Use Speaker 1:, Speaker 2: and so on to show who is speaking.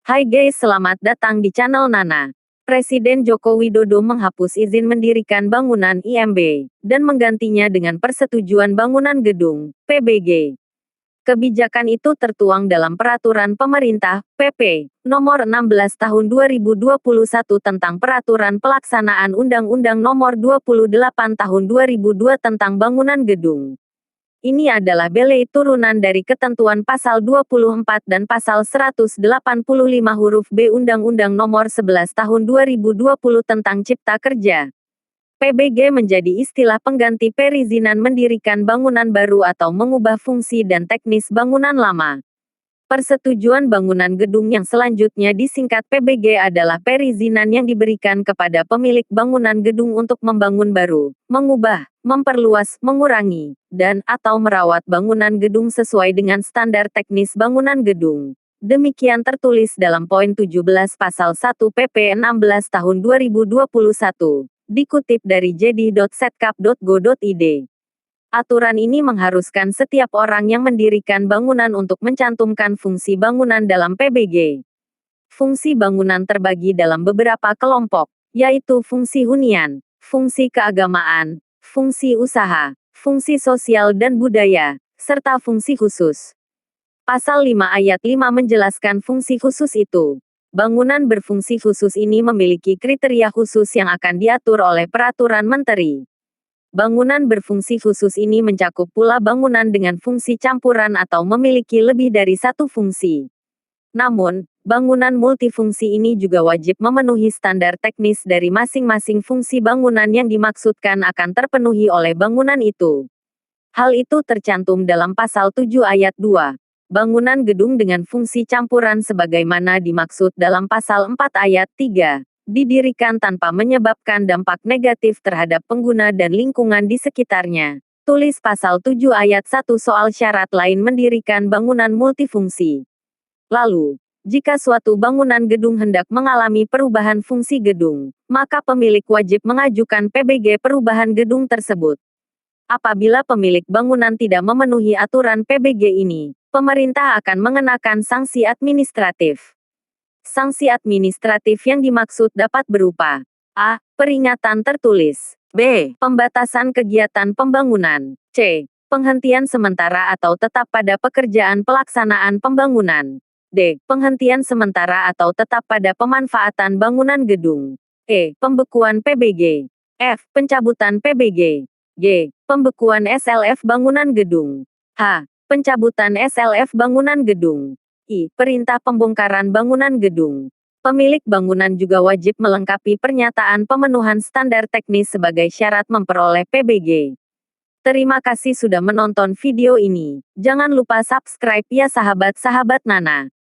Speaker 1: Hai guys, selamat datang di channel Nana. Presiden Joko Widodo menghapus izin mendirikan bangunan IMB, dan menggantinya dengan Persetujuan Bangunan Gedung, PBG. Kebijakan itu tertuang dalam Peraturan Pemerintah, PP, Nomor 16 Tahun 2021 tentang Peraturan Pelaksanaan Undang-Undang Nomor 28 Tahun 2002 tentang Bangunan Gedung. Ini adalah belai turunan dari ketentuan Pasal 24 dan Pasal 185 huruf B Undang-Undang Nomor 11 Tahun 2020 tentang Cipta Kerja. PBG menjadi istilah pengganti perizinan mendirikan bangunan baru atau mengubah fungsi dan teknis bangunan lama. Persetujuan bangunan gedung yang selanjutnya disingkat PBG adalah perizinan yang diberikan kepada pemilik bangunan gedung untuk membangun baru, mengubah, memperluas, mengurangi, dan/atau merawat bangunan gedung sesuai dengan standar teknis bangunan gedung. Demikian tertulis dalam poin 17 Pasal 1 PP 16 Tahun 2021, dikutip dari jd.setkap.go.id. Aturan ini mengharuskan setiap orang yang mendirikan bangunan untuk mencantumkan fungsi bangunan dalam PBG. Fungsi bangunan terbagi dalam beberapa kelompok, yaitu fungsi hunian, fungsi keagamaan, fungsi usaha, fungsi sosial dan budaya, serta fungsi khusus. Pasal 5 ayat 5 menjelaskan fungsi khusus itu. Bangunan berfungsi khusus ini memiliki kriteria khusus yang akan diatur oleh Peraturan Menteri. Bangunan berfungsi khusus ini mencakup pula bangunan dengan fungsi campuran atau memiliki lebih dari satu fungsi. Namun, bangunan multifungsi ini juga wajib memenuhi standar teknis dari masing-masing fungsi bangunan yang dimaksudkan akan terpenuhi oleh bangunan itu. Hal itu tercantum dalam Pasal 7 ayat 2. Bangunan gedung dengan fungsi campuran sebagaimana dimaksud dalam Pasal 4 ayat 3. Didirikan tanpa menyebabkan dampak negatif terhadap pengguna dan lingkungan di sekitarnya. Tulis Pasal 7 ayat 1 soal syarat lain mendirikan bangunan multifungsi. Lalu, jika suatu bangunan gedung hendak mengalami perubahan fungsi gedung, maka pemilik wajib mengajukan PBG perubahan gedung tersebut. Apabila pemilik bangunan tidak memenuhi aturan PBG ini, pemerintah akan mengenakan sanksi administratif. Sanksi administratif yang dimaksud dapat berupa A. Peringatan tertulis, B. Pembatasan kegiatan pembangunan, C. Penghentian sementara atau tetap pada pekerjaan pelaksanaan pembangunan, D. Penghentian sementara atau tetap pada pemanfaatan bangunan gedung, E. Pembekuan PBG, F. Pencabutan PBG, G. Pembekuan SLF bangunan gedung, H. Pencabutan SLF bangunan gedung, I. Perintah pembongkaran bangunan gedung. Pemilik bangunan juga wajib melengkapi pernyataan pemenuhan standar teknis sebagai syarat memperoleh PBG. Terima kasih sudah menonton video ini. Jangan lupa subscribe ya sahabat-sahabat Nana.